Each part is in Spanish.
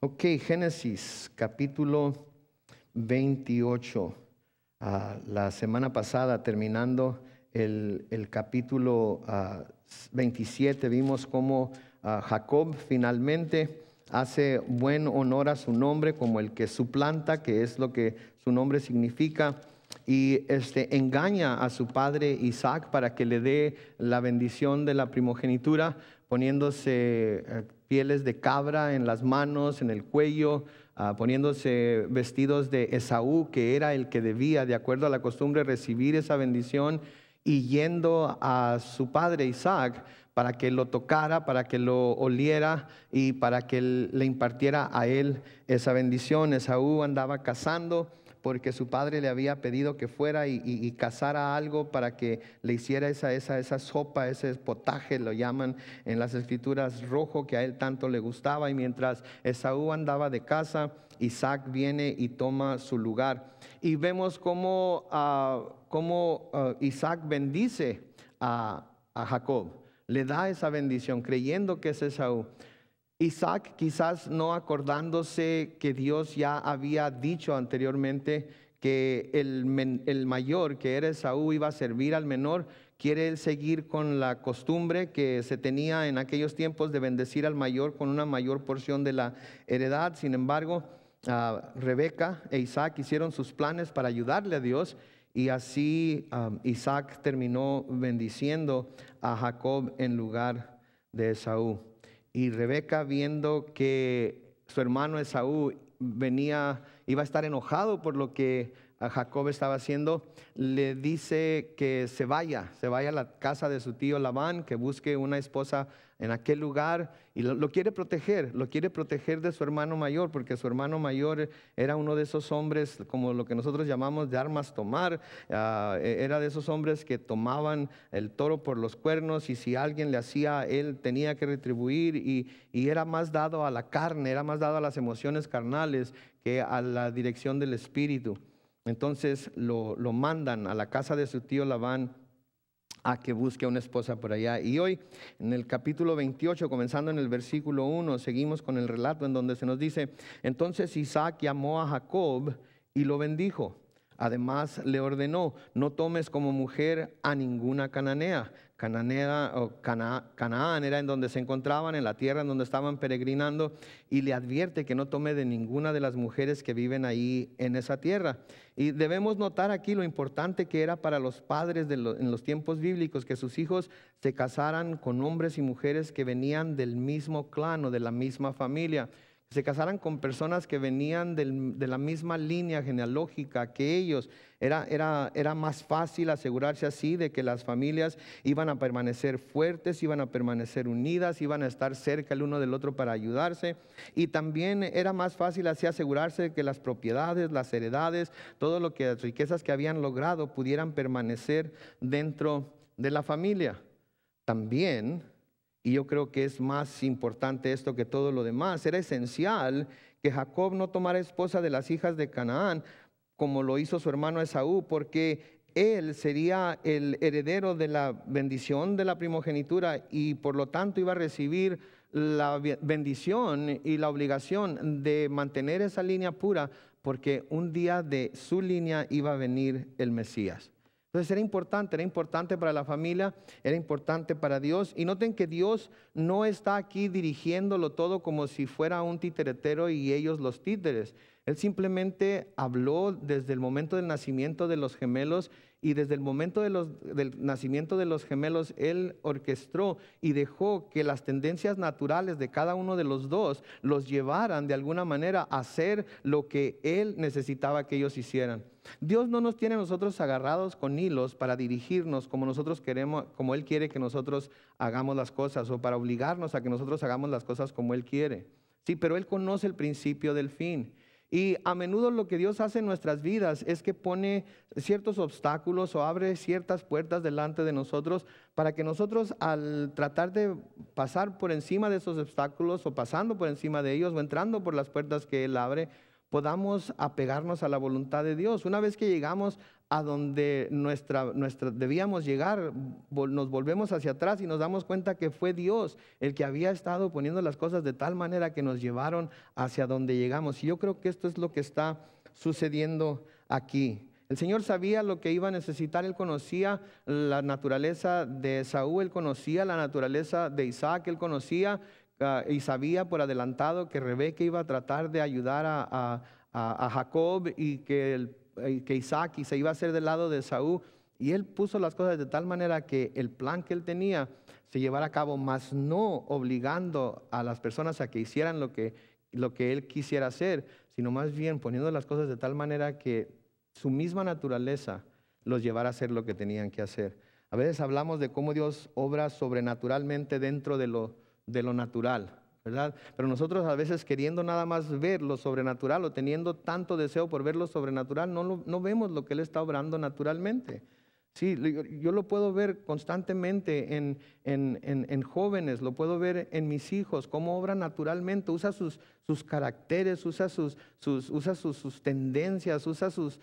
Ok, Génesis capítulo 28. La semana pasada, terminando el capítulo 27, vimos cómo Jacob finalmente hace buen honor a su nombre como el que suplanta, que es lo que su nombre significa, y engaña a su padre Isaac para que le dé la bendición de la primogenitura, poniéndose pieles de cabra en las manos, en el cuello, poniéndose vestidos de Esaú, que era el que debía, de acuerdo a la costumbre, recibir esa bendición, y yendo a su padre Isaac para que lo tocara, para que lo oliera y para que le impartiera a él esa bendición. Esaú andaba cazando porque su padre le había pedido que fuera y cazara algo para que le hiciera esa sopa, ese potaje, lo llaman en las escrituras, rojo, que a él tanto le gustaba. Y mientras Esaú andaba de caza, Isaac viene y toma su lugar. Y vemos cómo Isaac bendice a Jacob, le da esa bendición creyendo que es Esaú. Isaac, quizás no acordándose que Dios ya había dicho anteriormente que el mayor, que era Esaú, iba a servir al menor, quiere él seguir con la costumbre que se tenía en aquellos tiempos de bendecir al mayor con una mayor porción de la heredad. Sin embargo, Rebeca e Isaac hicieron sus planes para ayudarle a Dios, y así Isaac terminó bendiciendo a Jacob en lugar de Esaú. Y Rebeca, viendo que su hermano Esaú iba a estar enojado por lo que Jacob estaba haciendo, le dice que se vaya a la casa de su tío Labán, que busque una esposa en aquel lugar, y lo quiere proteger de su hermano mayor, porque su hermano mayor era uno de esos hombres, como lo que nosotros llamamos de armas tomar. Era de esos hombres que tomaban el toro por los cuernos, y si alguien le hacía, él tenía que retribuir, y era más dado a la carne, era más dado a las emociones carnales que a la dirección del espíritu. Entonces lo mandan a la casa de su tío Labán a que busque una esposa por allá. Y hoy, en el capítulo 28, comenzando en el versículo 1, seguimos con el relato en donde se nos dice: entonces Isaac llamó a Jacob y lo bendijo. Además le ordenó: no tomes como mujer a ninguna cananea. Canaán era en donde se encontraban, en la tierra en donde estaban peregrinando, y le advierte que no tome de ninguna de las mujeres que viven ahí en esa tierra. Y debemos notar aquí lo importante que era para los padres en los tiempos bíblicos que sus hijos se casaran con hombres y mujeres que venían del mismo clan o de la misma familia. Se casaran con personas que venían de la misma línea genealógica que ellos. Era más fácil asegurarse así de que las familias iban a permanecer fuertes, iban a permanecer unidas, iban a estar cerca el uno del otro para ayudarse. Y también era más fácil así asegurarse de que las propiedades, las heredades, todo lo que las riquezas que habían logrado pudieran permanecer dentro de la familia. También, y yo creo que es más importante esto que todo lo demás, era esencial que Jacob no tomara esposa de las hijas de Canaán, como lo hizo su hermano Esaú, porque él sería el heredero de la bendición de la primogenitura, y por lo tanto iba a recibir la bendición y la obligación de mantener esa línea pura, porque un día de su línea iba a venir el Mesías. Entonces era importante para la familia, era importante para Dios. Y noten que Dios no está aquí dirigiéndolo todo como si fuera un titeretero y ellos los títeres. Él simplemente habló desde el momento del nacimiento de los gemelos, y desde el momento del nacimiento de los gemelos Él orquestó y dejó que las tendencias naturales de cada uno de los dos los llevaran de alguna manera a hacer lo que Él necesitaba que ellos hicieran. Dios no nos tiene a nosotros agarrados con hilos para dirigirnos como nosotros queremos, como Él quiere que nosotros hagamos las cosas, o para obligarnos a que nosotros hagamos las cosas como Él quiere. Sí, pero Él conoce el principio del fin. Y a menudo lo que Dios hace en nuestras vidas es que pone ciertos obstáculos o abre ciertas puertas delante de nosotros, para que nosotros, al tratar de pasar por encima de esos obstáculos, o pasando por encima de ellos, o entrando por las puertas que Él abre, podamos apegarnos a la voluntad de Dios. Una vez que llegamos a donde debíamos llegar, nos volvemos hacia atrás y nos damos cuenta que fue Dios el que había estado poniendo las cosas de tal manera que nos llevaron hacia donde llegamos. Y yo creo que esto es lo que está sucediendo aquí. El Señor sabía lo que iba a necesitar. Él conocía la naturaleza de Esaú, Él conocía la naturaleza de Isaac, Él conocía y sabía por adelantado que Rebeca iba a tratar de ayudar a Jacob y que Isaac se iba a hacer del lado de Esaú. Y Él puso las cosas de tal manera que el plan que Él tenía se llevara a cabo, mas no obligando a las personas a que hicieran lo que Él quisiera hacer, sino más bien poniendo las cosas de tal manera que su misma naturaleza los llevara a hacer lo que tenían que hacer. A veces hablamos de cómo Dios obra sobrenaturalmente dentro de lo natural, ¿verdad? Pero nosotros a veces, queriendo nada más ver lo sobrenatural o teniendo tanto deseo por ver lo sobrenatural, no vemos lo que Él está obrando naturalmente. Sí, yo lo puedo ver constantemente en jóvenes, lo puedo ver en mis hijos, cómo obra naturalmente, usa sus caracteres, usa sus tendencias, usa su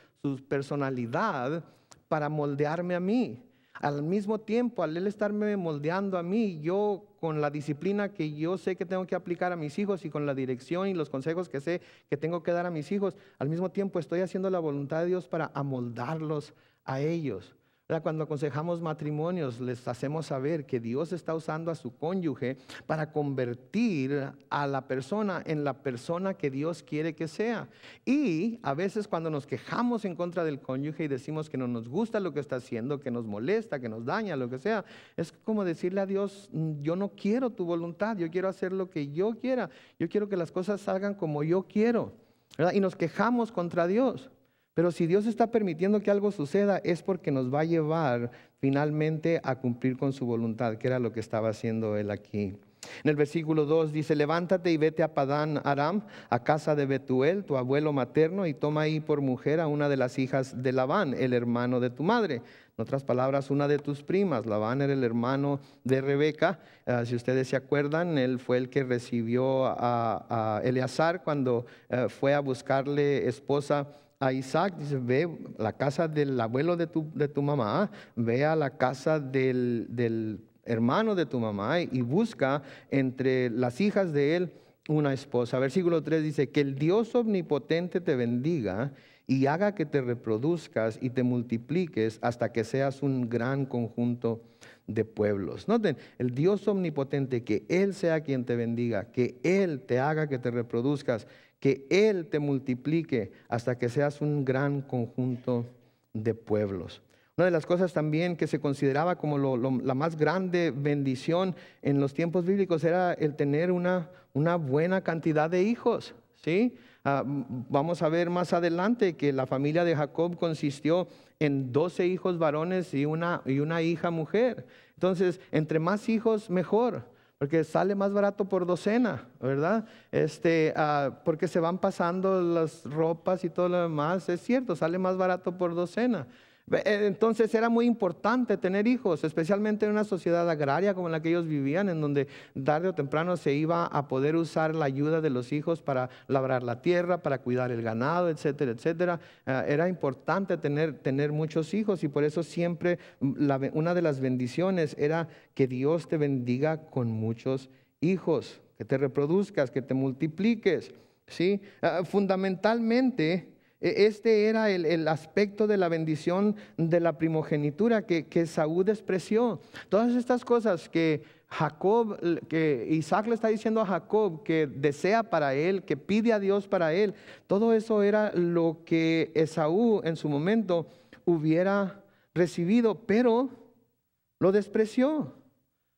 personalidad para moldearme a mí. Al mismo tiempo, al Él estarme moldeando a mí, yo con la disciplina que yo sé que tengo que aplicar a mis hijos y con la dirección y los consejos que sé que tengo que dar a mis hijos, al mismo tiempo estoy haciendo la voluntad de Dios para amoldarlos a ellos. Cuando aconsejamos matrimonios, les hacemos saber que Dios está usando a su cónyuge para convertir a la persona en la persona que Dios quiere que sea. Y a veces cuando nos quejamos en contra del cónyuge y decimos que no nos gusta lo que está haciendo, que nos molesta, que nos daña, lo que sea, es como decirle a Dios: yo no quiero tu voluntad, yo quiero hacer lo que yo quiera, yo quiero que las cosas salgan como yo quiero, ¿verdad? Y nos quejamos contra Dios. Pero si Dios está permitiendo que algo suceda, es porque nos va a llevar finalmente a cumplir con su voluntad, que era lo que estaba haciendo Él aquí. En el versículo 2 dice: levántate y vete a Padán Aram, a casa de Betuel, tu abuelo materno, y toma ahí por mujer a una de las hijas de Labán, el hermano de tu madre. En otras palabras, una de tus primas. Labán era el hermano de Rebeca. Si ustedes se acuerdan, él fue el que recibió a Eleazar cuando fue a buscarle esposa a Isaac. Dice: ve a la casa del abuelo de tu mamá, ve a la casa del hermano de tu mamá y busca entre las hijas de él una esposa. Versículo 3 dice: que el Dios omnipotente te bendiga y haga que te reproduzcas y te multipliques hasta que seas un gran conjunto de pueblos. Noten, el Dios omnipotente, que Él sea quien te bendiga, que Él te haga que te reproduzcas, que Él te multiplique hasta que seas un gran conjunto de pueblos. Una de las cosas también que se consideraba como la más grande bendición en los tiempos bíblicos era el tener una buena cantidad de hijos, ¿sí? Vamos a ver más adelante que la familia de Jacob consistió en 12 hijos varones y una hija mujer. Entonces, entre más hijos, mejor, porque sale más barato por docena, ¿verdad? Porque se van pasando las ropas y todo lo demás. Es cierto, sale más barato por docena. Entonces era muy importante tener hijos, especialmente en una sociedad agraria como la que ellos vivían, en donde tarde o temprano se iba a poder usar la ayuda de los hijos para labrar la tierra, para cuidar el ganado, etcétera, etcétera. Era importante tener muchos hijos, y por eso siempre una de las bendiciones era que Dios te bendiga con muchos hijos, que te reproduzcas, que te multipliques, ¿sí? Fundamentalmente, este era el aspecto de la bendición de la primogenitura que Esaú despreció. Todas estas cosas que Isaac le está diciendo a Jacob que desea para él, que pide a Dios para él, todo eso era lo que Esaú en su momento hubiera recibido, pero lo despreció,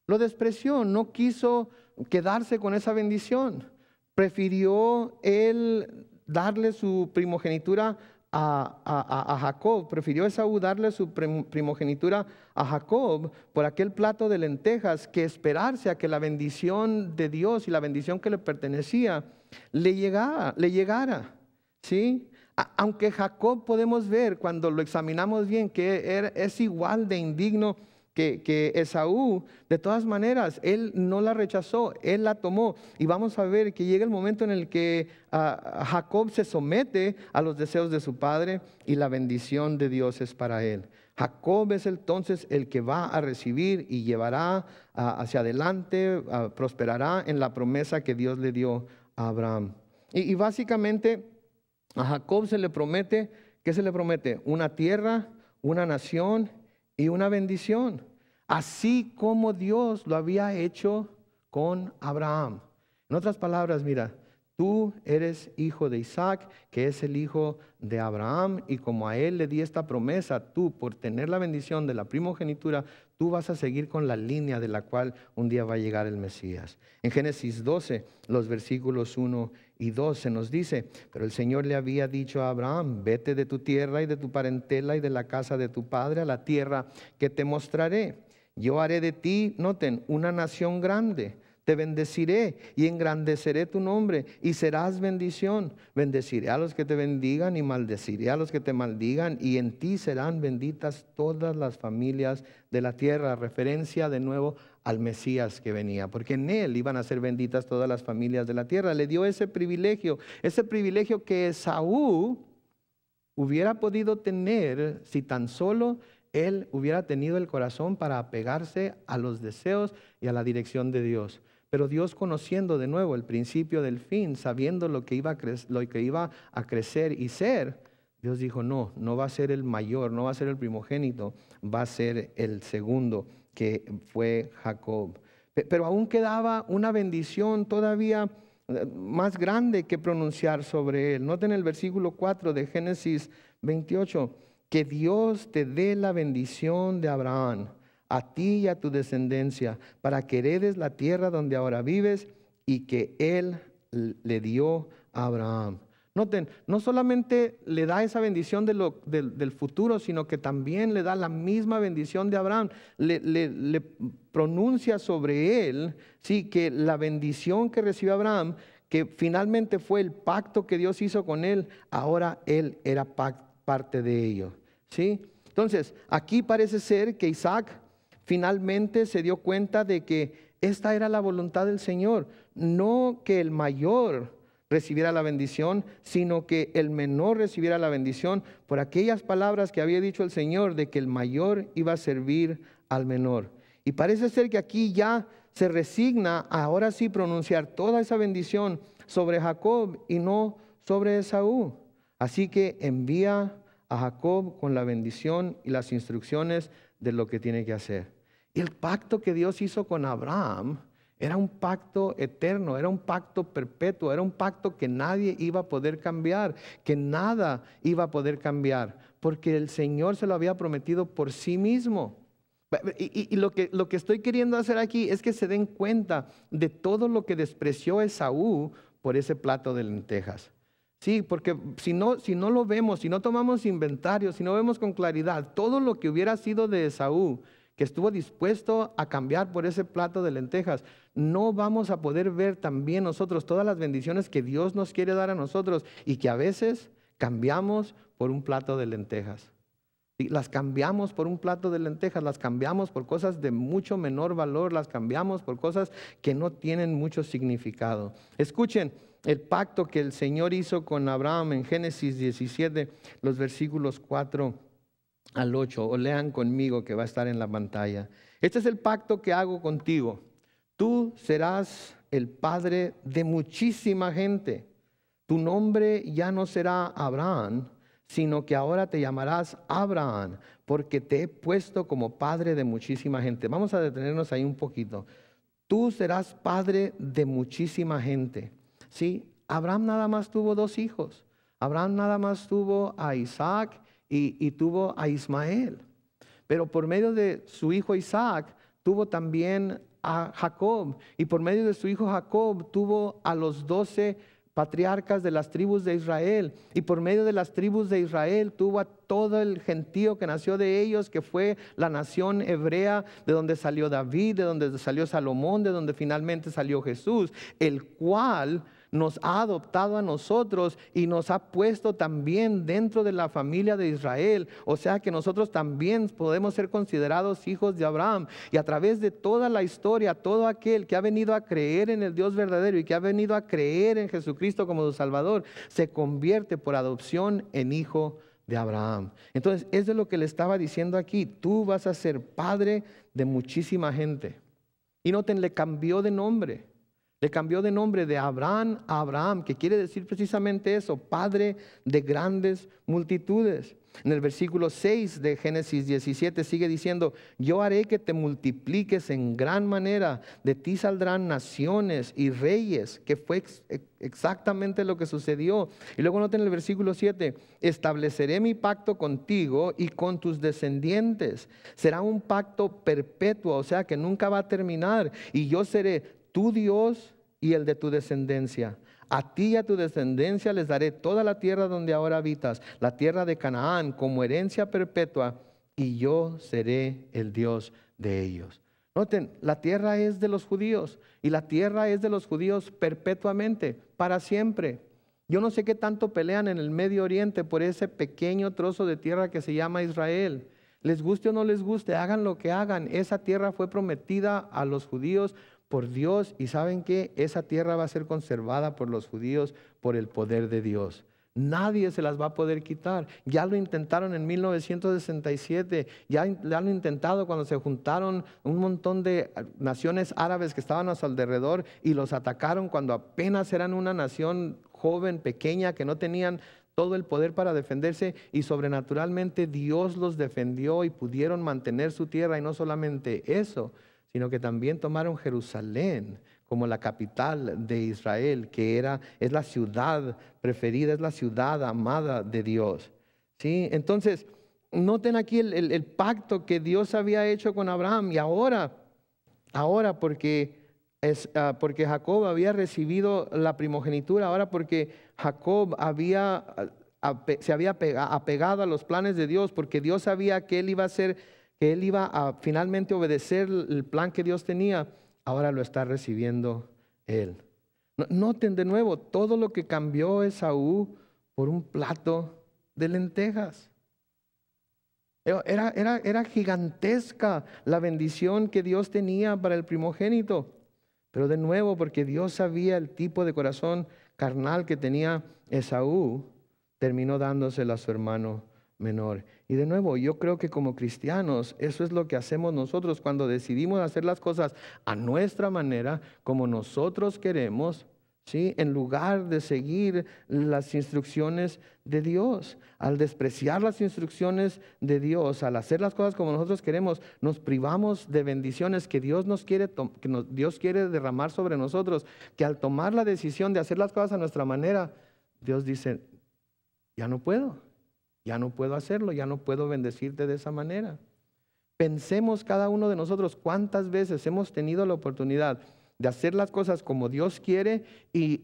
no quiso quedarse con esa bendición. Prefirió él darle su primogenitura a Jacob. Prefirió Esaú darle su primogenitura a Jacob por aquel plato de lentejas, que esperarse a que la bendición de Dios y la bendición que le pertenecía le llegara, ¿sí? Aunque Jacob, podemos ver cuando lo examinamos bien, que es igual de indigno que Esaú, de todas maneras, él no la rechazó, él la tomó. Y vamos a ver que llega el momento en el que Jacob se somete a los deseos de su padre y la bendición de Dios es para él. Jacob es entonces el que va a recibir y llevará hacia adelante, prosperará en la promesa que Dios le dio a Abraham. Y básicamente a Jacob se le promete, ¿qué se le promete? Una tierra, una nación y una bendición, así como Dios lo había hecho con Abraham. En otras palabras, mira, tú eres hijo de Isaac, que es el hijo de Abraham, y como a él le di esta promesa, tú por tener la bendición de la primogenitura, tú vas a seguir con la línea de la cual un día va a llegar el Mesías. En Génesis 12, los versículos 1 y 2 se nos dice: pero el Señor le había dicho a Abraham: vete de tu tierra y de tu parentela y de la casa de tu padre a la tierra que te mostraré. Yo haré de ti, noten, una nación grande. Te bendeciré y engrandeceré tu nombre y serás bendición. Bendeciré a los que te bendigan y maldeciré a los que te maldigan, y en ti serán benditas todas las familias de la tierra. Referencia de nuevo al Mesías que venía, porque en él iban a ser benditas todas las familias de la tierra. Le dio ese privilegio que Esaú hubiera podido tener si tan solo él hubiera tenido el corazón para apegarse a los deseos y a la dirección de Dios. Pero Dios, conociendo de nuevo el principio del fin, sabiendo lo que iba a crecer y ser, Dios dijo: no va a ser el mayor, no va a ser el primogénito, va a ser el segundo, que fue Jacob. Pero aún quedaba una bendición todavía más grande que pronunciar sobre él. Noten el versículo 4 de Génesis 28, que Dios te dé la bendición de Abraham, a ti y a tu descendencia, para que heredes la tierra donde ahora vives y que él le dio a Abraham. Noten, no solamente le da esa bendición del futuro, sino que también le da la misma bendición de Abraham. Le pronuncia sobre él, sí, que la bendición que recibió Abraham, que finalmente fue el pacto que Dios hizo con él, ahora él era parte de ello, ¿sí? Entonces, aquí parece ser que Isaac finalmente se dio cuenta de que esta era la voluntad del Señor, no que el mayor recibiera la bendición, sino que el menor recibiera la bendición por aquellas palabras que había dicho el Señor de que el mayor iba a servir al menor. Y parece ser que aquí ya se resigna a ahora sí pronunciar toda esa bendición sobre Jacob y no sobre Esaú. Así que envía a Jacob con la bendición y las instrucciones de lo que tiene que hacer. Y el pacto que Dios hizo con Abraham era un pacto eterno, era un pacto perpetuo, era un pacto que nadie iba a poder cambiar, que nada iba a poder cambiar, porque el Señor se lo había prometido por sí mismo. Y lo que estoy queriendo hacer aquí es que se den cuenta de todo lo que despreció Esaú por ese plato de lentejas. Sí, porque si no lo vemos, si no tomamos inventario, si no vemos con claridad todo lo que hubiera sido de Esaú, que estuvo dispuesto a cambiar por ese plato de lentejas, no vamos a poder ver también nosotros todas las bendiciones que Dios nos quiere dar a nosotros y que a veces cambiamos por un plato de lentejas. Y las cambiamos por un plato de lentejas, las cambiamos por cosas de mucho menor valor, las cambiamos por cosas que no tienen mucho significado. Escuchen el pacto que el Señor hizo con Abraham en Génesis 17, los versículos 4 al 8, o lean conmigo que va a estar en la pantalla. Este es el pacto que hago contigo. Tú serás el padre de muchísima gente. Tu nombre ya no será Abraham, sino que ahora te llamarás Abraham, porque te he puesto como padre de muchísima gente. Vamos a detenernos ahí un poquito. Tú serás padre de muchísima gente. Sí, Abraham nada más tuvo 2 hijos. Abraham nada más tuvo a Isaac y tuvo a Ismael. Pero por medio de su hijo Isaac tuvo también a Jacob. Y por medio de su hijo Jacob tuvo a los 12 patriarcas de las tribus de Israel. Y por medio de las tribus de Israel tuvo a todo el gentío que nació de ellos, que fue la nación hebrea, de donde salió David, de donde salió Salomón, de donde finalmente salió Jesús, el cual nos ha adoptado a nosotros y nos ha puesto también dentro de la familia de Israel. O sea que nosotros también podemos ser considerados hijos de Abraham. Y a través de toda la historia, todo aquel que ha venido a creer en el Dios verdadero y que ha venido a creer en Jesucristo como su Salvador, se convierte por adopción en hijo de Abraham. Entonces, eso es lo que le estaba diciendo aquí. Tú vas a ser padre de muchísima gente. Y noten, le cambió de nombre. Le cambió de nombre de Abraham a Abraham, que quiere decir precisamente eso, padre de grandes multitudes. En el versículo 6 de Génesis 17 sigue diciendo: yo haré que te multipliques en gran manera, de ti saldrán naciones y reyes, que fue exactamente lo que sucedió. Y luego noten el versículo 7, estableceré mi pacto contigo y con tus descendientes. Será un pacto perpetuo, o sea que nunca va a terminar, y yo seré tu Dios y el de tu descendencia. A ti y a tu descendencia les daré toda la tierra donde ahora habitas, la tierra de Canaán, como herencia perpetua, y yo seré el Dios de ellos. Noten, la tierra es de los judíos, y la tierra es de los judíos perpetuamente, para siempre. Yo no sé qué tanto pelean en el Medio Oriente por ese pequeño trozo de tierra que se llama Israel. Les guste o no les guste, hagan lo que hagan, esa tierra fue prometida a los judíos por Dios, y ¿saben qué? Esa tierra va a ser conservada por los judíos por el poder de Dios. Nadie se las va a poder quitar. Ya lo intentaron en 1967, ya lo han intentado cuando se juntaron un montón de naciones árabes que estaban a su alrededor y los atacaron cuando apenas eran una nación joven, pequeña, que no tenían todo el poder para defenderse, y sobrenaturalmente Dios los defendió y pudieron mantener su tierra. Y no solamente eso, sino que también tomaron Jerusalén como la capital de Israel, que es la ciudad preferida, es la ciudad amada de Dios. ¿Sí? Entonces, noten aquí el pacto que Dios había hecho con Abraham, y ahora porque Jacob había recibido la primogenitura, ahora porque Jacob se había apegado a los planes de Dios, porque Dios sabía que él iba a finalmente obedecer el plan que Dios tenía, ahora lo está recibiendo él. Noten de nuevo todo lo que cambió Esaú por un plato de lentejas. Era gigantesca la bendición que Dios tenía para el primogénito. Pero de nuevo, porque Dios sabía el tipo de corazón carnal que tenía Esaú, terminó dándosela a su hermano menor. Y de nuevo, yo creo que como cristianos, eso es lo que hacemos nosotros cuando decidimos hacer las cosas a nuestra manera, como nosotros queremos, ¿sí? En lugar de seguir las instrucciones de Dios. Al despreciar las instrucciones de Dios, al hacer las cosas como nosotros queremos, nos privamos de bendiciones que Dios Dios quiere derramar sobre nosotros, que al tomar la decisión de hacer las cosas a nuestra manera, Dios dice: ya no puedo hacerlo, ya no puedo bendecirte de esa manera. Pensemos cada uno de nosotros cuántas veces hemos tenido la oportunidad de hacer las cosas como Dios quiere y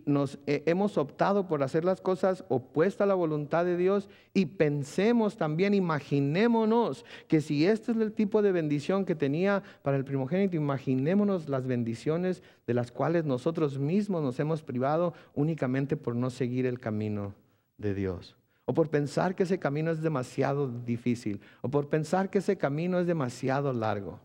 hemos optado por hacer las cosas opuestas a la voluntad de Dios. Y pensemos también, imaginémonos que si este es el tipo de bendición que tenía para el primogénito, imaginémonos las bendiciones de las cuales nosotros mismos nos hemos privado únicamente por no seguir el camino de Dios, o por pensar que ese camino es demasiado difícil, o por pensar que ese camino es demasiado largo.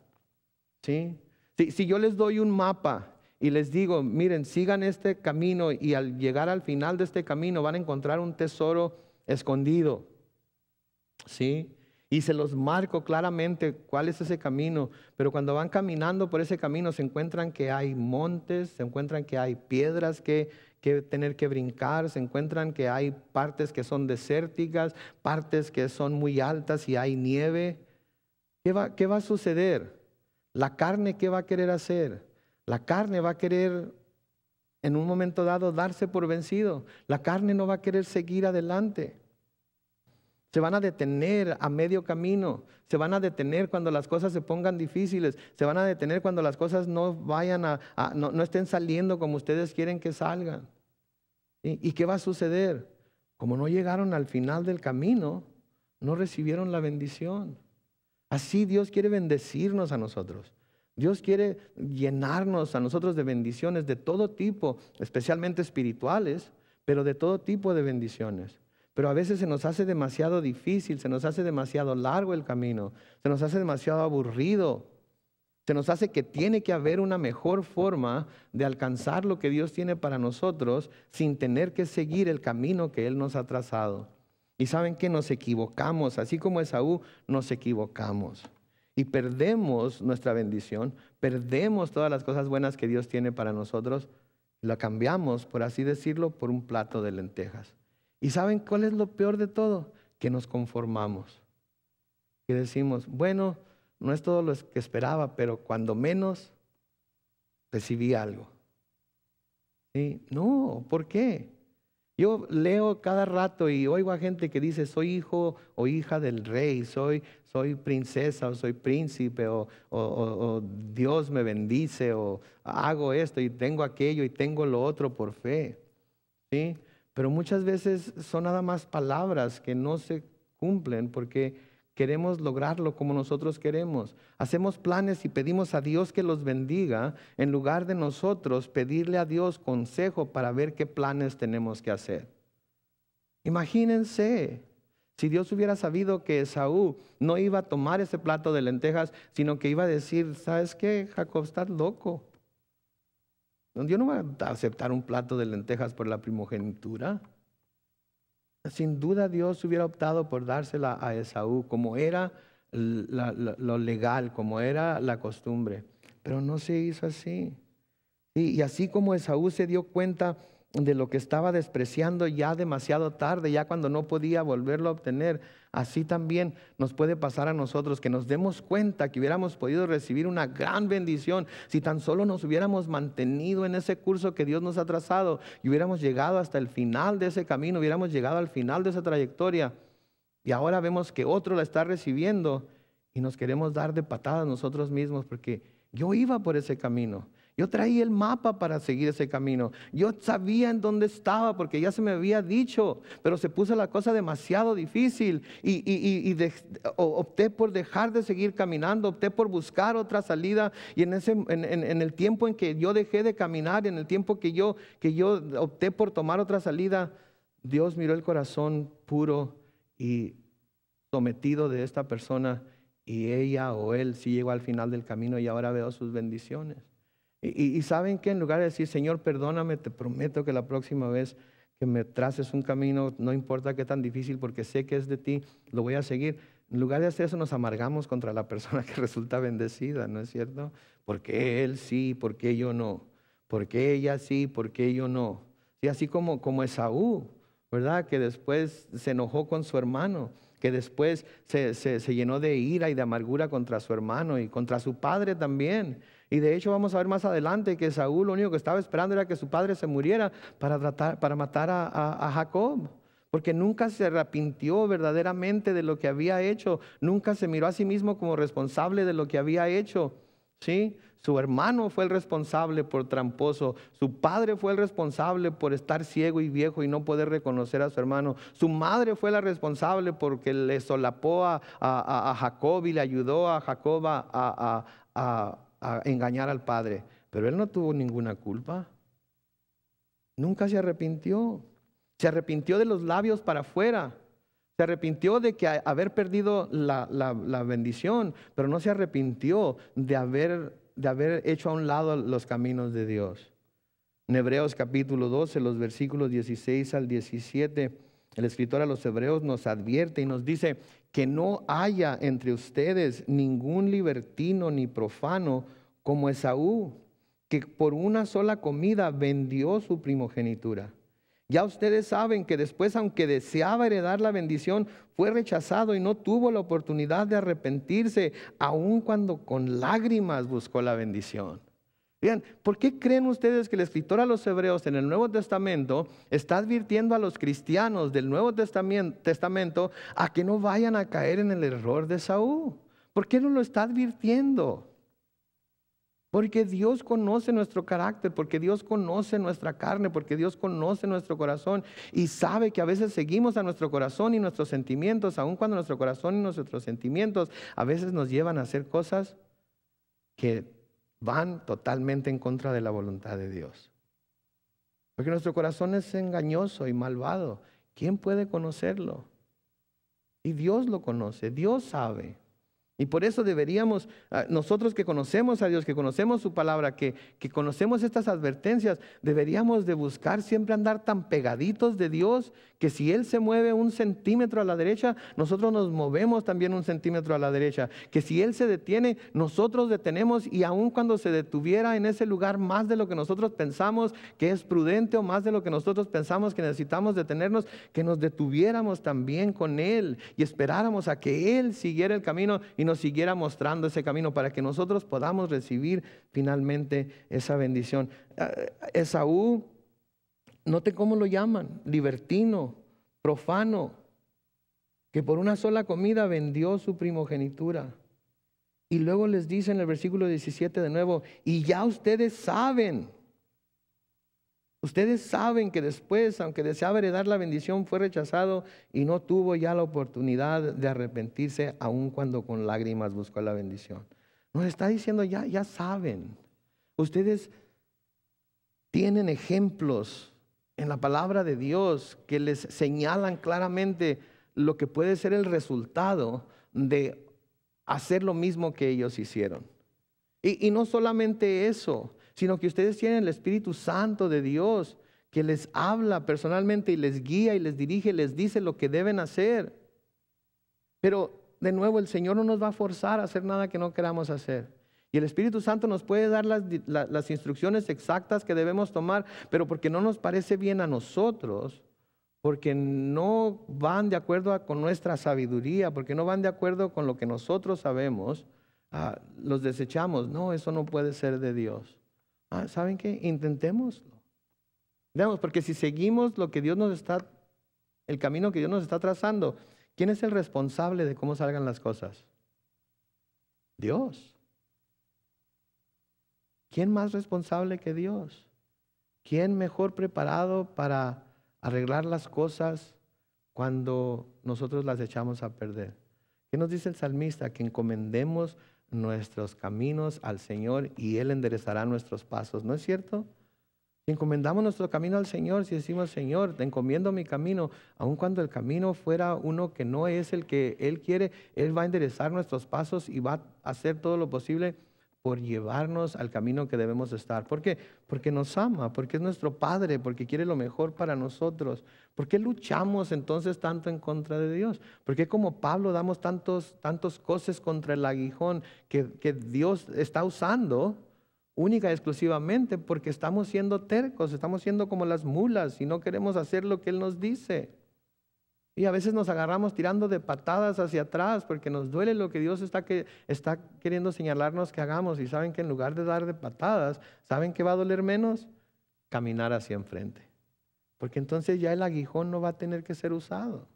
¿Sí? Si yo les doy un mapa y les digo: miren, sigan este camino, y al llegar al final de este camino van a encontrar un tesoro escondido, ¿sí? Y se los marco claramente cuál es ese camino, pero cuando van caminando por ese camino se encuentran que hay montes, se encuentran que hay piedras que tener que brincar, se encuentran que hay partes que son desérticas, partes que son muy altas y hay nieve. ¿Qué va a suceder? La carne, ¿qué va a querer hacer? La carne va a querer en un momento dado darse por vencido. La carne no va a querer seguir adelante. Se van a detener a medio camino, se van a detener cuando las cosas se pongan difíciles, se van a detener cuando las cosas no vayan no estén saliendo como ustedes quieren que salgan. ¿Y qué va a suceder? Como no llegaron al final del camino, no recibieron la bendición. Así Dios quiere bendecirnos a nosotros. Dios quiere llenarnos a nosotros de bendiciones de todo tipo, especialmente espirituales, pero de todo tipo de bendiciones. Pero a veces se nos hace demasiado difícil, se nos hace demasiado largo el camino, se nos hace demasiado aburrido. Se nos hace que tiene que haber una mejor forma de alcanzar lo que Dios tiene para nosotros sin tener que seguir el camino que Él nos ha trazado. Y saben que nos equivocamos, así como Esaú, nos equivocamos. Y perdemos nuestra bendición, perdemos todas las cosas buenas que Dios tiene para nosotros, y la cambiamos, por así decirlo, por un plato de lentejas. ¿Y saben cuál es lo peor de todo? Que nos conformamos. Que decimos, bueno, no es todo lo que esperaba, pero cuando menos recibí algo. ¿Sí? No, ¿por qué? Yo leo cada rato y oigo a gente que dice, soy hijo o hija del rey, soy princesa o soy príncipe o Dios me bendice o hago esto y tengo aquello y tengo lo otro por fe. ¿Sí? Pero muchas veces son nada más palabras que no se cumplen porque queremos lograrlo como nosotros queremos. Hacemos planes y pedimos a Dios que los bendiga en lugar de nosotros pedirle a Dios consejo para ver qué planes tenemos que hacer. Imagínense, si Dios hubiera sabido que Esaú no iba a tomar ese plato de lentejas, sino que iba a decir, ¿sabes qué, Jacob? Estás loco. Yo no voy a aceptar un plato de lentejas por la primogenitura. Sin duda Dios hubiera optado por dársela a Esaú, como era lo legal, como era la costumbre. Pero no se hizo así. Y así como Esaú se dio cuenta de lo que estaba despreciando ya demasiado tarde, ya cuando no podía volverlo a obtener, así también nos puede pasar a nosotros, que nos demos cuenta que hubiéramos podido recibir una gran bendición si tan solo nos hubiéramos mantenido en ese curso que Dios nos ha trazado y hubiéramos llegado hasta el final de ese camino, hubiéramos llegado al final de esa trayectoria. Y ahora vemos que otro la está recibiendo y nos queremos dar de patadas nosotros mismos porque yo iba por ese camino. Yo traía el mapa para seguir ese camino. Yo sabía en dónde estaba porque ya se me había dicho, pero se puso la cosa demasiado difícil opté por dejar de seguir caminando, opté por buscar otra salida y en el tiempo en que yo dejé de caminar, en el tiempo que yo opté por tomar otra salida, Dios miró el corazón puro y sometido de esta persona y ella o él sí llegó al final del camino y ahora veo sus bendiciones. Y saben que en lugar de decir, Señor, perdóname, te prometo que la próxima vez que me traces un camino, no importa qué tan difícil, porque sé que es de ti, lo voy a seguir. En lugar de hacer eso, nos amargamos contra la persona que resulta bendecida, ¿no es cierto? ¿Por qué él sí? ¿Por qué yo no? ¿Por qué ella sí? ¿Por qué yo no? Sí, así como Esaú, ¿verdad? Que después se enojó con su hermano, que después se llenó de ira y de amargura contra su hermano y contra su padre también. Y de hecho vamos a ver más adelante que Saúl lo único que estaba esperando era que su padre se muriera para matar a Jacob. Porque nunca se arrepintió verdaderamente de lo que había hecho. Nunca se miró a sí mismo como responsable de lo que había hecho. ¿Sí? Su hermano fue el responsable por tramposo. Su padre fue el responsable por estar ciego y viejo y no poder reconocer a su hermano. Su madre fue la responsable porque le solapó a Jacob y le ayudó a Jacob a engañar al padre. Pero él no tuvo ninguna culpa. Nunca se arrepintió. Se arrepintió de los labios para afuera. Se arrepintió de que haber perdido la bendición, pero no se arrepintió de haber hecho a un lado los caminos de Dios. En Hebreos capítulo 12, los versículos 16 al 17, el escritor a los Hebreos nos advierte y nos dice que no haya entre ustedes ningún libertino ni profano como Esaú, que por una sola comida vendió su primogenitura. Ya ustedes saben que después, aunque deseaba heredar la bendición, fue rechazado y no tuvo la oportunidad de arrepentirse, aun cuando con lágrimas buscó la bendición. Vean, ¿por qué creen ustedes que el escritor a los Hebreos en el Nuevo Testamento está advirtiendo a los cristianos del Nuevo Testamento a que no vayan a caer en el error de Saúl? ¿Por qué no lo está advirtiendo? Porque Dios conoce nuestro carácter, porque Dios conoce nuestra carne, porque Dios conoce nuestro corazón y sabe que a veces seguimos a nuestro corazón y nuestros sentimientos, aun cuando nuestro corazón y nuestros sentimientos a veces nos llevan a hacer cosas que van totalmente en contra de la voluntad de Dios. Porque nuestro corazón es engañoso y malvado. ¿Quién puede conocerlo? Y Dios lo conoce, Dios sabe. Y por eso deberíamos, nosotros que conocemos a Dios, que conocemos su palabra, que conocemos estas advertencias, deberíamos de buscar siempre andar tan pegaditos de Dios, que si Él se mueve 1 centímetro a la derecha, nosotros nos movemos también 1 centímetro a la derecha. Que si Él se detiene, nosotros detenemos, y aun cuando se detuviera en ese lugar más de lo que nosotros pensamos que es prudente, o más de lo que nosotros pensamos que necesitamos detenernos, que nos detuviéramos también con Él y esperáramos a que Él siguiera el camino y nos siguiera mostrando ese camino para que nosotros podamos recibir finalmente esa bendición. Esaú, note cómo lo llaman: libertino, profano, que por una sola comida vendió su primogenitura. Y luego les dice en el versículo 17 de nuevo: y ya ustedes saben que después, aunque deseaba heredar la bendición, fue rechazado y no tuvo ya la oportunidad de arrepentirse, aun cuando con lágrimas buscó la bendición. Nos está diciendo, ya saben. Ustedes tienen ejemplos en la palabra de Dios que les señalan claramente lo que puede ser el resultado de hacer lo mismo que ellos hicieron. Y no solamente eso, sino que ustedes tienen el Espíritu Santo de Dios que les habla personalmente y les guía y les dirige, les dice lo que deben hacer. Pero de nuevo, el Señor no nos va a forzar a hacer nada que no queramos hacer. Y el Espíritu Santo nos puede dar las instrucciones exactas que debemos tomar, pero porque no nos parece bien a nosotros, porque no van de acuerdo con nuestra sabiduría, porque no van de acuerdo con lo que nosotros sabemos, los desechamos. No, eso no puede ser de Dios. ¿Saben qué? Intentémoslo. Veamos, porque si seguimos el camino que Dios nos está trazando, ¿quién es el responsable de cómo salgan las cosas? Dios. ¿Quién más responsable que Dios? ¿Quién mejor preparado para arreglar las cosas cuando nosotros las echamos a perder? ¿Qué nos dice el salmista? Que encomendemos nuestros caminos al Señor y Él enderezará nuestros pasos. ¿No es cierto? Si encomendamos nuestro camino al Señor, si decimos: Señor, te encomiendo mi camino, aun cuando el camino fuera uno que no es el que Él quiere, Él va a enderezar nuestros pasos y va a hacer todo lo posible por llevarnos al camino que debemos estar. ¿Por qué? Porque nos ama, porque es nuestro Padre, porque quiere lo mejor para nosotros. ¿Por qué luchamos entonces tanto en contra de Dios? ¿Por qué como Pablo damos tantos cosas contra el aguijón que Dios está usando única y exclusivamente? Porque estamos siendo tercos, estamos siendo como las mulas y no queremos hacer lo que Él nos dice. Y a veces nos agarramos tirando de patadas hacia atrás porque nos duele lo que Dios está queriendo señalarnos que hagamos. Y saben que en lugar de dar de patadas, ¿saben qué va a doler menos? Caminar hacia enfrente. Porque entonces ya el aguijón no va a tener que ser usado.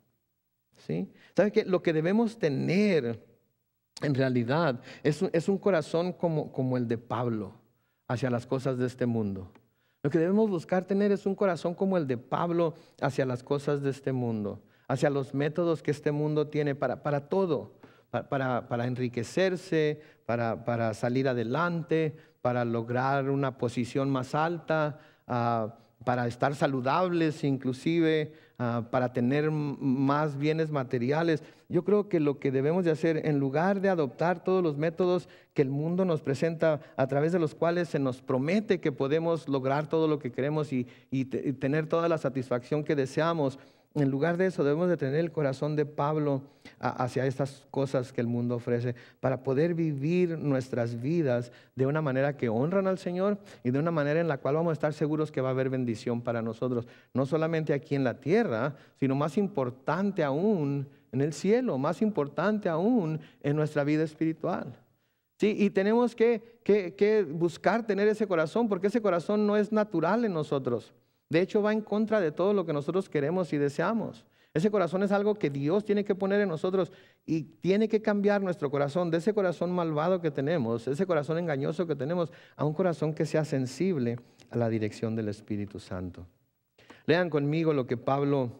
¿Sí? ¿Saben qué? Lo que debemos tener en realidad es un corazón como el de Pablo hacia las cosas de este mundo. Lo que debemos buscar tener es un corazón como el de Pablo hacia las cosas de este mundo, hacia los métodos que este mundo tiene para todo, para enriquecerse, para salir adelante, para lograr una posición más alta, para estar saludables inclusive, para tener más bienes materiales. Yo creo que lo que debemos de hacer, en lugar de adoptar todos los métodos que el mundo nos presenta, a través de los cuales se nos promete que podemos lograr todo lo que queremos y tener toda la satisfacción que deseamos, en lugar de eso debemos de tener el corazón de Pablo hacia estas cosas que el mundo ofrece, para poder vivir nuestras vidas de una manera que honran al Señor y de una manera en la cual vamos a estar seguros que va a haber bendición para nosotros, no solamente aquí en la tierra, sino más importante aún en el cielo, más importante aún en nuestra vida espiritual. Sí, y tenemos que buscar tener ese corazón, porque ese corazón no es natural en nosotros. De hecho, va en contra de todo lo que nosotros queremos y deseamos. Ese corazón es algo que Dios tiene que poner en nosotros y tiene que cambiar nuestro corazón de ese corazón malvado que tenemos, ese corazón engañoso que tenemos, a un corazón que sea sensible a la dirección del Espíritu Santo. Lean conmigo lo que Pablo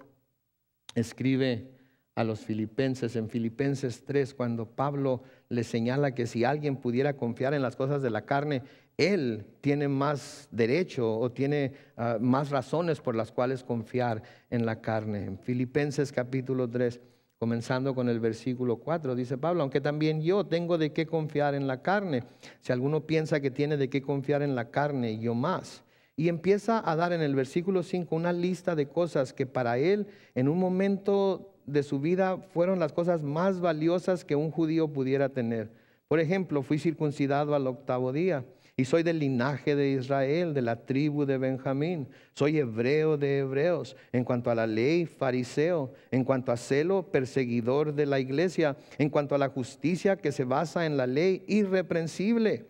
escribe a los filipenses, en Filipenses 3, cuando Pablo les señala que si alguien pudiera confiar en las cosas de la carne, él tiene más derecho o tiene más razones por las cuales confiar en la carne. En Filipenses capítulo 3, comenzando con el versículo 4, dice Pablo: aunque también yo tengo de qué confiar en la carne. Si alguno piensa que tiene de qué confiar en la carne, yo más. Y empieza a dar en el versículo 5 una lista de cosas que para él en un momento de su vida fueron las cosas más valiosas que un judío pudiera tener. Por ejemplo, fui circuncidado al 8º día y soy del linaje de Israel, de la tribu de Benjamín. Soy hebreo de hebreos. En cuanto a la ley, fariseo. En cuanto a celo, perseguidor de la iglesia. En cuanto a la justicia que se basa en la ley, irreprensible.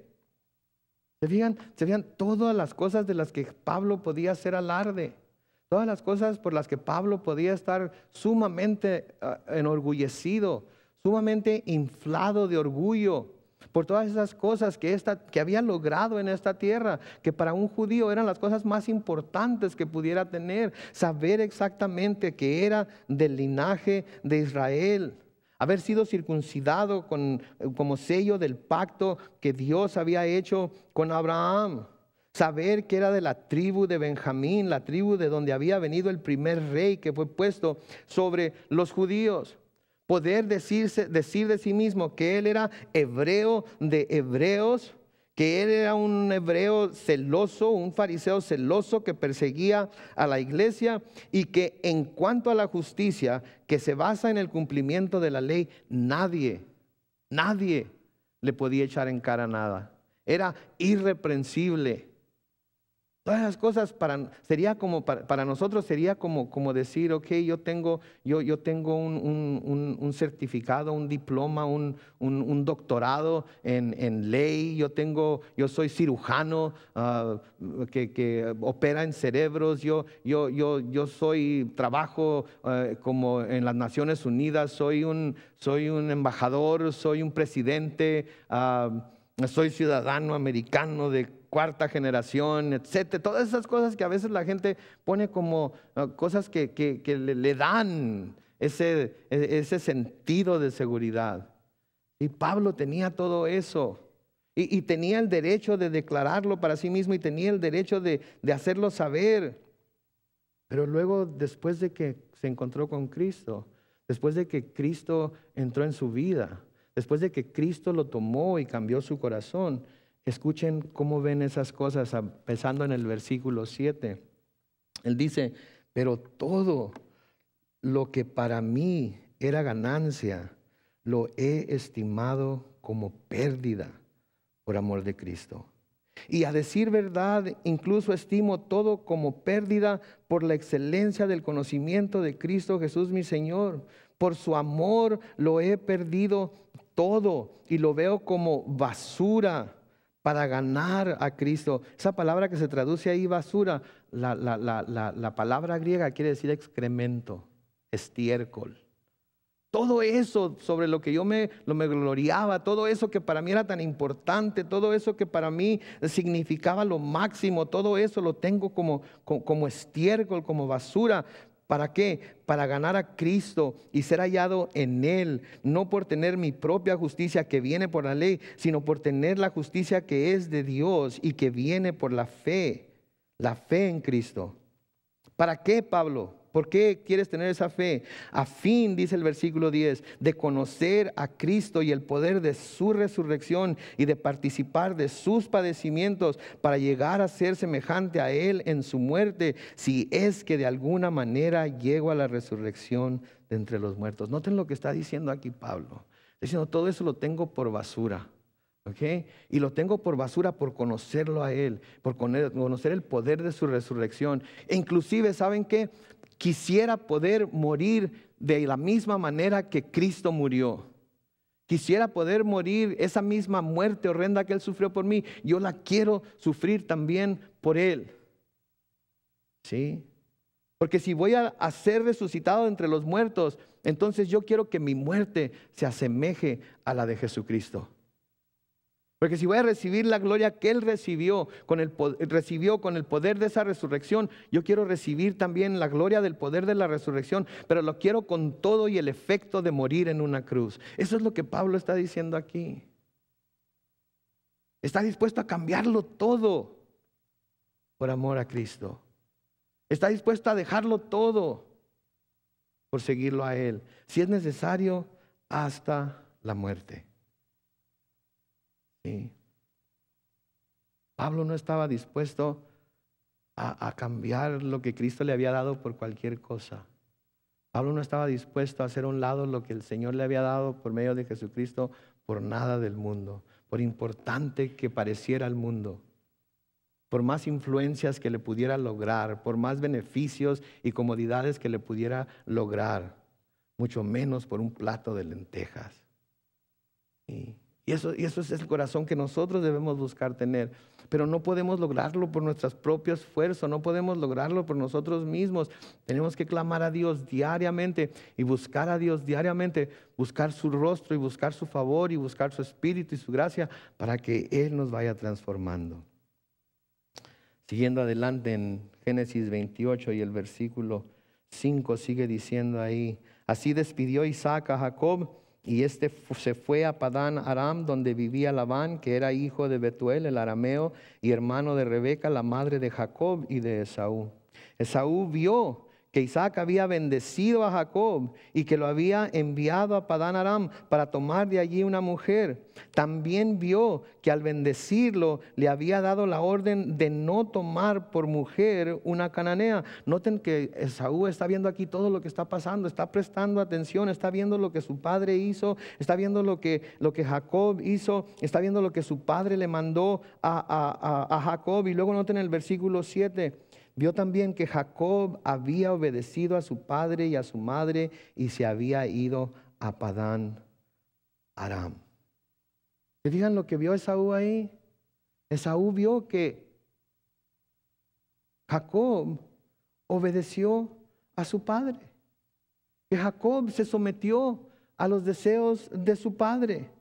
¿Se fijan todas las cosas de las que Pablo podía hacer alarde? Todas las cosas por las que Pablo podía estar sumamente enorgullecido, sumamente inflado de orgullo, por todas esas cosas que había logrado en esta tierra, que para un judío eran las cosas más importantes que pudiera tener. Saber exactamente que era del linaje de Israel, haber sido circuncidado como sello del pacto que Dios había hecho con Abraham. Saber que era de la tribu de Benjamín, la tribu de donde había venido el primer rey que fue puesto sobre los judíos. Poder decir de sí mismo que él era hebreo de hebreos, que él era un hebreo celoso, un fariseo celoso que perseguía a la iglesia, y que en cuanto a la justicia que se basa en el cumplimiento de la ley, nadie le podía echar en cara nada. Era irreprensible. Todas las cosas para nosotros sería como decir, ok, yo tengo un certificado, un diploma, un doctorado en ley, yo soy cirujano que opera en cerebros, yo trabajo como en las Naciones Unidas, soy un embajador, soy un presidente, soy ciudadano americano de 4ª generación, etcétera. Todas esas cosas que a veces la gente pone como cosas que le dan ese sentido de seguridad. Y Pablo tenía todo eso. Y tenía el derecho de declararlo para sí mismo y tenía el derecho de hacerlo saber. Pero luego, después de que se encontró con Cristo, después de que Cristo entró en su vida, después de que Cristo lo tomó y cambió su corazón, escuchen cómo ven esas cosas, empezando en el versículo 7. Él dice: pero todo lo que para mí era ganancia, lo he estimado como pérdida por amor de Cristo. Y a decir verdad, incluso estimo todo como pérdida por la excelencia del conocimiento de Cristo Jesús mi Señor. Por su amor lo he perdido todo y lo veo como basura para ganar a Cristo. Esa palabra que se traduce ahí, basura, la palabra griega quiere decir excremento, estiércol. Todo eso sobre lo que yo me gloriaba, todo eso que para mí era tan importante, todo eso que para mí significaba lo máximo, todo eso lo tengo como estiércol, como basura. ¿Para qué? Para ganar a Cristo y ser hallado en Él, no por tener mi propia justicia que viene por la ley, sino por tener la justicia que es de Dios y que viene por la fe en Cristo. ¿Para qué, Pablo? ¿Por qué quieres tener esa fe? A fin, dice el versículo 10, de conocer a Cristo y el poder de su resurrección y de participar de sus padecimientos para llegar a ser semejante a Él en su muerte, si es que de alguna manera llego a la resurrección de entre los muertos. Noten lo que está diciendo aquí Pablo. Está diciendo: todo eso lo tengo por basura. ¿Okay? Y lo tengo por basura por conocerlo a Él, por conocer el poder de su resurrección. E inclusive, ¿saben qué? Quisiera poder morir de la misma manera que Cristo murió. Quisiera poder morir esa misma muerte horrenda que Él sufrió por mí. Yo la quiero sufrir también por Él. ¿Sí? Porque si voy a ser resucitado entre los muertos, entonces yo quiero que mi muerte se asemeje a la de Jesucristo. Porque si voy a recibir la gloria que Él recibió con el poder de esa resurrección, yo quiero recibir también la gloria del poder de la resurrección, pero lo quiero con todo y el efecto de morir en una cruz. Eso es lo que Pablo está diciendo aquí. Está dispuesto a cambiarlo todo por amor a Cristo. Está dispuesto a dejarlo todo por seguirlo a Él, si es necesario, hasta la muerte. Sí. Pablo no estaba dispuesto a cambiar lo que Cristo le había dado por cualquier cosa. Pablo no estaba dispuesto a hacer a un lado lo que el Señor le había dado por medio de Jesucristo por nada del mundo, por importante que pareciera el mundo, por más influencias que le pudiera lograr, por más beneficios y comodidades que le pudiera lograr, mucho menos por un plato de lentejas. Y eso es el corazón que nosotros debemos buscar tener. Pero no podemos lograrlo por nuestros propios esfuerzos, no podemos lograrlo por nosotros mismos. Tenemos que clamar a Dios diariamente y buscar a Dios diariamente, buscar su rostro y buscar su favor y buscar su espíritu y su gracia para que Él nos vaya transformando. Siguiendo adelante en Génesis 28 y el versículo 5 sigue diciendo ahí: así despidió Isaac a Jacob, y este se fue a Padán Aram, donde vivía Labán, que era hijo de Betuel el arameo y hermano de Rebeca, la madre de Jacob y de Esaú. Esaú vio que Isaac había bendecido a Jacob y que lo había enviado a Padán Aram para tomar de allí una mujer. También vio que al bendecirlo le había dado la orden de no tomar por mujer una cananea. Noten que Esaú está viendo aquí todo lo que está pasando, está prestando atención, está viendo lo que su padre hizo, está viendo lo que Jacob hizo, está viendo lo que su padre le mandó a Jacob. Y luego noten el versículo 7. Vio también que Jacob había obedecido a su padre y a su madre y se había ido a Padán Aram. ¿Se fijan lo que vio Esaú ahí? Esaú vio que Jacob obedeció a su padre, que Jacob se sometió a los deseos de su padre.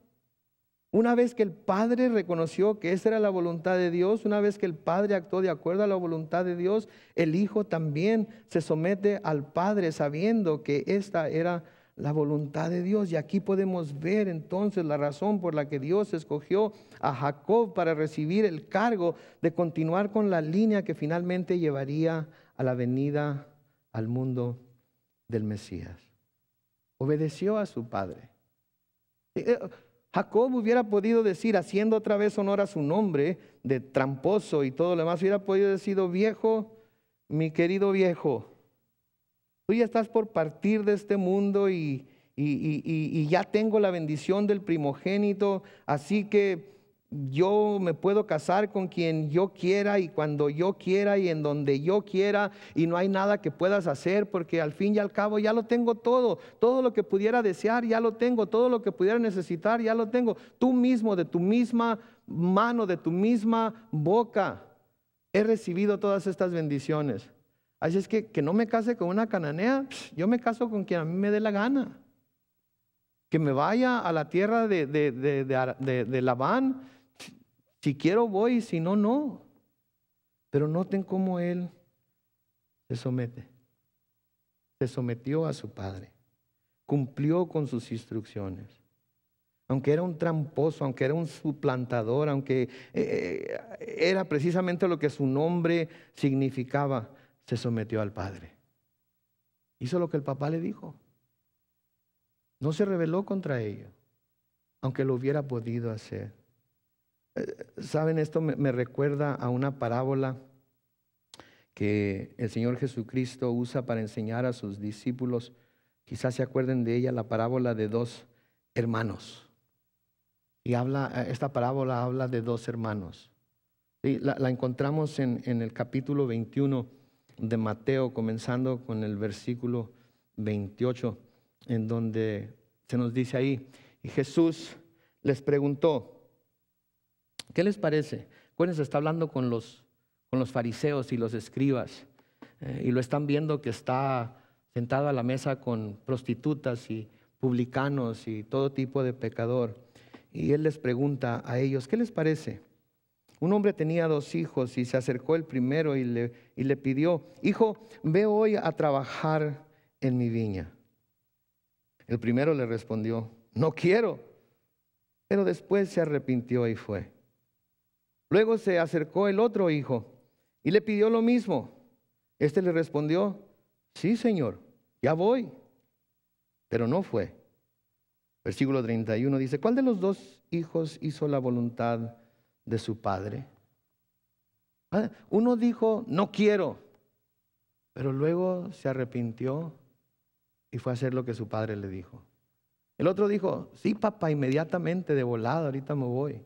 Una vez que el padre reconoció que esa era la voluntad de Dios, una vez que el padre actuó de acuerdo a la voluntad de Dios, el hijo también se somete al padre sabiendo que esta era la voluntad de Dios. Y aquí podemos ver entonces la razón por la que Dios escogió a Jacob para recibir el cargo de continuar con la línea que finalmente llevaría a la venida al mundo del Mesías. Obedeció a su padre. Jacob hubiera podido decir, haciendo otra vez honor a su nombre de tramposo y todo lo demás, hubiera podido decir: viejo, mi querido viejo, tú ya estás por partir de este mundo y ya tengo la bendición del primogénito, así que yo me puedo casar con quien yo quiera y cuando yo quiera y en donde yo quiera, y no hay nada que puedas hacer porque al fin y al cabo ya lo tengo todo. Todo lo que pudiera desear ya lo tengo, todo lo que pudiera necesitar ya lo tengo. Tú mismo, de tu misma mano, de tu misma boca, he recibido todas estas bendiciones. Así es que no me case con una cananea, yo me caso con quien a mí me dé la gana. Que me vaya a la tierra de Labán, si quiero voy, si no, no. Pero noten cómo él se somete. Se sometió a su padre. Cumplió con sus instrucciones. Aunque era un tramposo, aunque era un suplantador, aunque era precisamente lo que su nombre significaba, se sometió al padre. Hizo lo que el papá le dijo. No se rebeló contra ello, aunque lo hubiera podido hacer. ¿Saben? Esto me recuerda a una parábola que el Señor Jesucristo usa para enseñar a sus discípulos. Quizás se acuerden de ella, la parábola de dos hermanos. Y esta parábola habla de dos hermanos. Sí, la encontramos en el capítulo 21 de Mateo, comenzando con el versículo 28. En donde se nos dice ahí: y Jesús les preguntó, ¿qué les parece? Acuérdense, está hablando con los fariseos y los escribas, y lo están viendo que está sentado a la mesa con prostitutas y publicanos y todo tipo de pecador. y él les pregunta a ellos, ¿qué les parece? Un hombre tenía 2 hijos y se acercó el primero y le pidió, hijo, ve hoy a trabajar en mi viña. El primero le respondió, no quiero, pero después se arrepintió y fue. Luego se acercó el otro hijo y le pidió lo mismo. Este le respondió, sí, señor, ya voy, pero no fue. Versículo 31 dice, ¿cuál de los 2 hijos hizo la voluntad de su padre? Uno dijo, no quiero, pero luego se arrepintió y fue a hacer lo que su padre le dijo. El otro dijo, sí, papá, inmediatamente, de volada, ahorita me voy.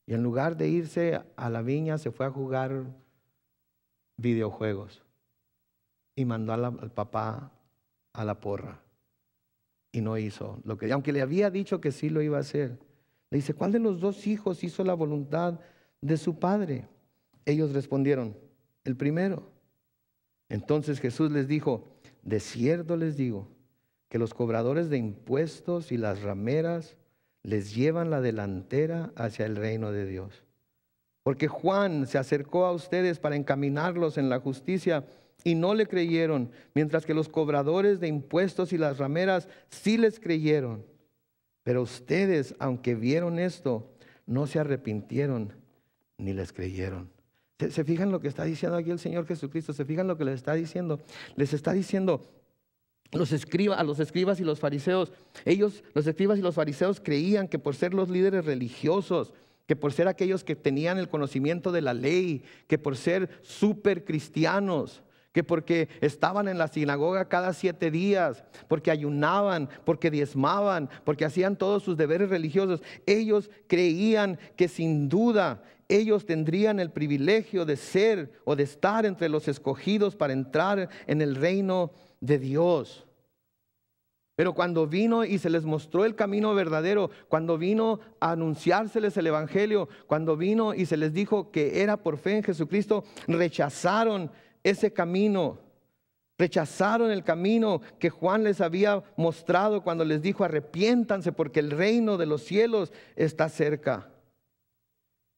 Y en lugar de irse a la viña, se fue a jugar videojuegos y mandó al papá a la porra. Y no hizo lo que, aunque le había dicho que sí lo iba a hacer. Le dice, ¿cuál de los 2 hijos hizo la voluntad de su padre? Ellos respondieron, el primero. Entonces Jesús les dijo, de cierto les digo, que los cobradores de impuestos y las rameras les llevan la delantera hacia el reino de Dios. Porque Juan se acercó a ustedes para encaminarlos en la justicia y no le creyeron, mientras que los cobradores de impuestos y las rameras sí les creyeron. Pero ustedes, aunque vieron esto, no se arrepintieron ni les creyeron. ¿Se fijan lo que está diciendo aquí el Señor Jesucristo? ¿Se fijan lo que les está diciendo? Les está diciendo a los escribas y los fariseos. Los escribas y los fariseos, creían que por ser los líderes religiosos, que por ser aquellos que tenían el conocimiento de la ley, que por ser súper cristianos, que porque estaban en la sinagoga cada 7 días, porque ayunaban, porque diezmaban, porque hacían todos sus deberes religiosos, ellos creían que sin duda ellos tendrían el privilegio de ser o de estar entre los escogidos para entrar en el reino de Dios. Pero cuando vino y se les mostró el camino verdadero, cuando vino a anunciárseles el evangelio, cuando vino y se les dijo que era por fe en Jesucristo, rechazaron ese camino. Rechazaron el camino que Juan les había mostrado cuando les dijo, arrepiéntanse porque el reino de los cielos está cerca.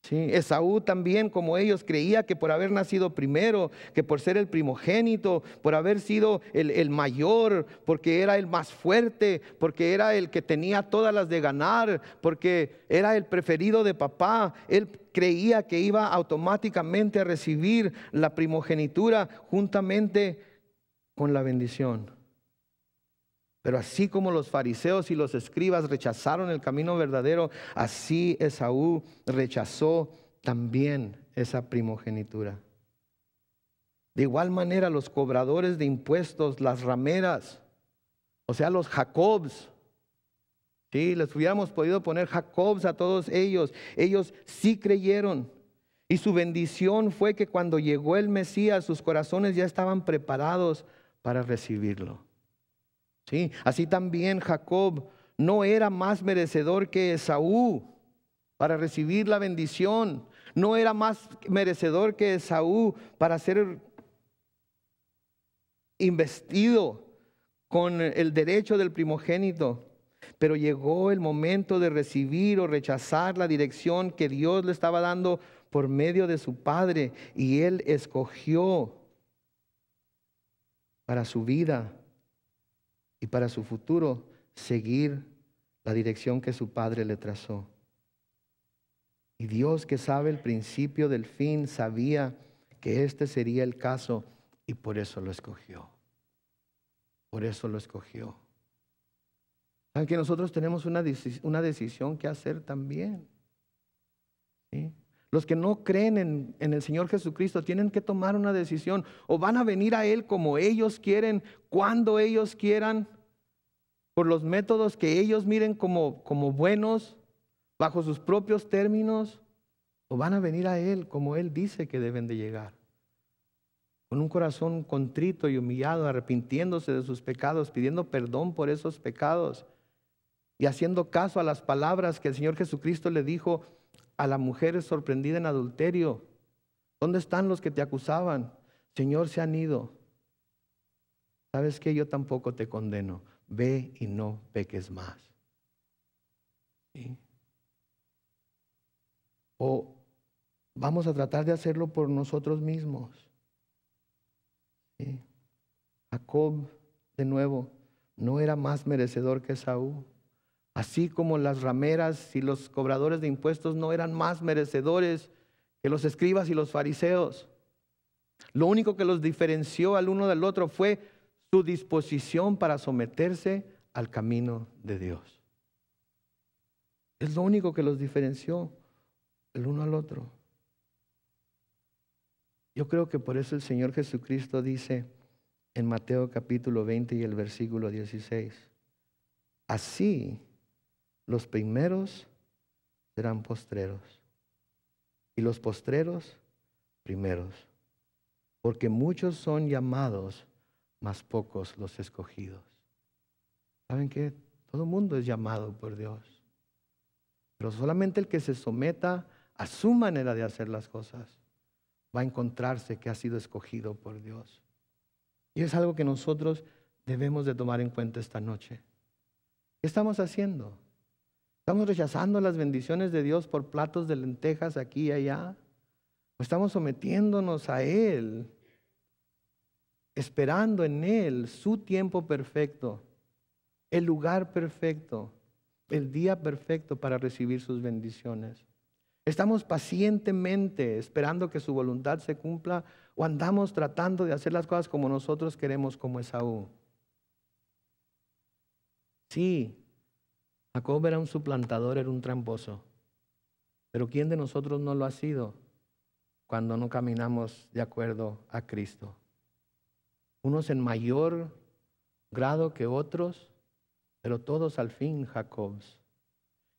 Sí, Esaú también, como ellos, creía que por haber nacido primero, que por ser el primogénito, por haber sido el mayor, porque era el más fuerte, porque era el que tenía todas las de ganar, porque era el preferido de papá, él creía que iba automáticamente a recibir la primogenitura juntamente con la bendición. Pero así como los fariseos y los escribas rechazaron el camino verdadero, así Esaú rechazó también esa primogenitura. De igual manera los cobradores de impuestos, las rameras, o sea los Jacobs, ¿sí? Les hubiéramos podido poner Jacobs a todos ellos. Ellos sí creyeron. Y su bendición fue que cuando llegó el Mesías, sus corazones ya estaban preparados para recibirlo. Sí, así también Jacob no era más merecedor que Esaú para recibir la bendición. No era más merecedor que Esaú para ser investido con el derecho del primogénito. Pero llegó el momento de recibir o rechazar la dirección que Dios le estaba dando por medio de su padre, y él escogió para su vida y para su futuro seguir la dirección que su padre le trazó. Y Dios, que sabe el principio del fin, sabía que este sería el caso y por eso lo escogió. Por eso lo escogió. Saben que nosotros tenemos una decisión que hacer también. ¿Sí? Los que no creen en el Señor Jesucristo tienen que tomar una decisión. O van a venir a Él como ellos quieren, cuando ellos quieran, por los métodos que ellos miren como buenos, bajo sus propios términos. O van a venir a Él como Él dice que deben de llegar, con un corazón contrito y humillado, arrepintiéndose de sus pecados, pidiendo perdón por esos pecados y haciendo caso a las palabras que el Señor Jesucristo le dijo a la mujer sorprendida en adulterio. ¿Dónde están los que te acusaban? Señor, se han ido. ¿Sabes qué? Yo tampoco te condeno. Ve y no peques más. ¿Sí? ¿O vamos a tratar de hacerlo por nosotros mismos? ¿Sí? Jacob, de nuevo, no era más merecedor que Esaú. Así como las rameras y los cobradores de impuestos no eran más merecedores que los escribas y los fariseos. Lo único que los diferenció al uno del otro fue su disposición para someterse al camino de Dios. Es lo único que los diferenció el uno al otro. Yo creo que por eso el Señor Jesucristo dice en Mateo capítulo 20 y el versículo 16, así los primeros serán postreros y los postreros primeros, porque muchos son llamados, mas pocos los escogidos. ¿Saben qué? Todo el mundo es llamado por Dios, pero solamente el que se someta a su manera de hacer las cosas va a encontrarse que ha sido escogido por Dios. Y es algo que nosotros debemos de tomar en cuenta esta noche. ¿Qué estamos haciendo? ¿Estamos rechazando las bendiciones de Dios por platos de lentejas aquí y allá? ¿O estamos sometiéndonos a Él, esperando en Él su tiempo perfecto, el lugar perfecto, el día perfecto para recibir sus bendiciones? ¿Estamos pacientemente esperando que su voluntad se cumpla o andamos tratando de hacer las cosas como nosotros queremos, como Esaú? Sí, Jacob era un suplantador, era un tramposo. Pero ¿quién de nosotros no lo ha sido cuando no caminamos de acuerdo a Cristo? Unos en mayor grado que otros, pero todos al fin Jacobs.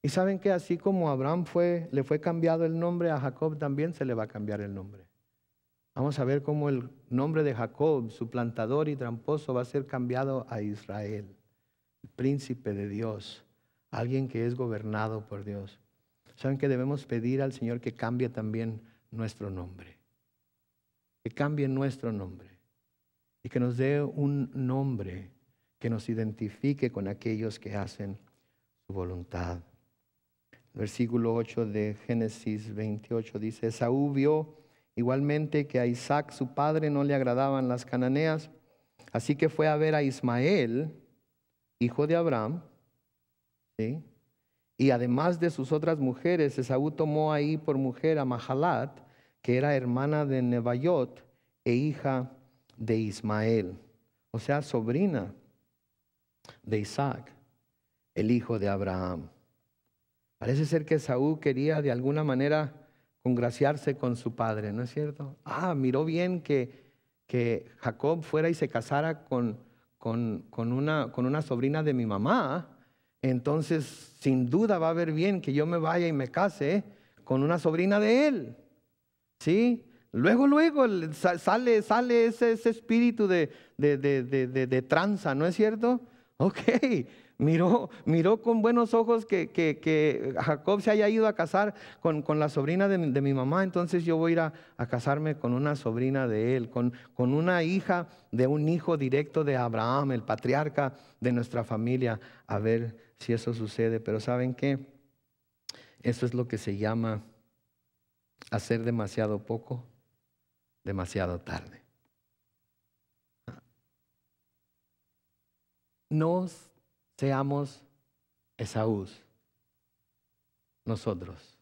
Y saben que así como a Abraham le fue cambiado el nombre, a Jacob también se le va a cambiar el nombre. Vamos a ver cómo el nombre de Jacob, suplantador y tramposo, va a ser cambiado a Israel, el príncipe de Dios, alguien que es gobernado por Dios. ¿Saben que debemos pedir al Señor que cambie también nuestro nombre? Que cambie nuestro nombre y que nos dé un nombre que nos identifique con aquellos que hacen su voluntad. Versículo 8 de Génesis 28 dice, Esaú vio igualmente que a Isaac su padre no le agradaban las cananeas, así que fue a ver a Ismael, hijo de Abraham, ¿sí? Y además de sus otras mujeres, Esaú tomó ahí por mujer a Mahalat, que era hermana de Nebaiot e hija de Ismael, o sea, sobrina de Isaac, el hijo de Abraham. Parece ser que Esaú quería de alguna manera congraciarse con su padre, ¿no es cierto? Miró bien que Jacob fuera y se casara con una sobrina de mi mamá. Entonces, sin duda va a ver bien que yo me vaya y me case con una sobrina de él. ¿Sí? Luego sale ese espíritu de tranza, ¿no es cierto? Ok, miró con buenos ojos que Jacob se haya ido a casar con la sobrina de mi mamá, entonces yo voy a ir a casarme con una sobrina de él, con una hija de un hijo directo de Abraham, el patriarca de nuestra familia, a ver si eso sucede. Pero ¿saben qué? Eso es lo que se llama hacer demasiado poco, demasiado tarde. No seamos Esaús nosotros.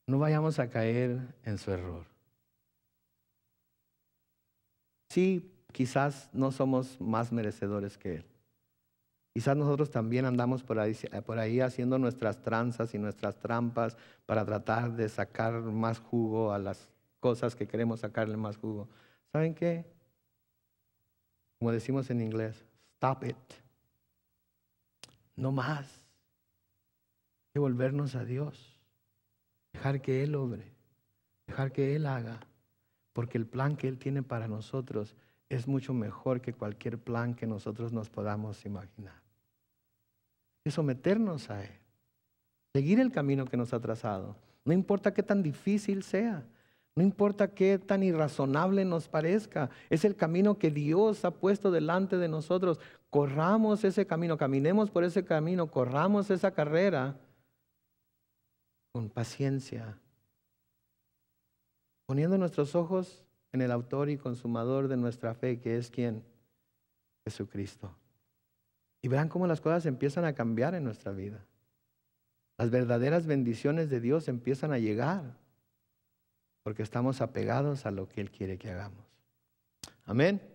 No vayamos a caer en su error. Sí, quizás no somos más merecedores que él. Quizás nosotros también andamos por ahí haciendo nuestras tranzas y nuestras trampas para tratar de sacar más jugo a las cosas que queremos sacarle más jugo. ¿Saben qué? Como decimos en inglés, stop it. No más. Hay que volvernos a Dios. Dejar que Él obre. Dejar que Él haga. Porque el plan que Él tiene para nosotros es mucho mejor que cualquier plan que nosotros nos podamos imaginar. Hay que someternos a Él. Seguir el camino que nos ha trazado. No importa qué tan difícil sea. No importa qué tan irrazonable nos parezca, es el camino que Dios ha puesto delante de nosotros. Corramos ese camino, caminemos por ese camino, corramos esa carrera con paciencia, poniendo nuestros ojos en el autor y consumador de nuestra fe, que es ¿quién? Jesucristo. Y verán cómo las cosas empiezan a cambiar en nuestra vida. Las verdaderas bendiciones de Dios empiezan a llegar porque estamos apegados a lo que Él quiere que hagamos. Amén.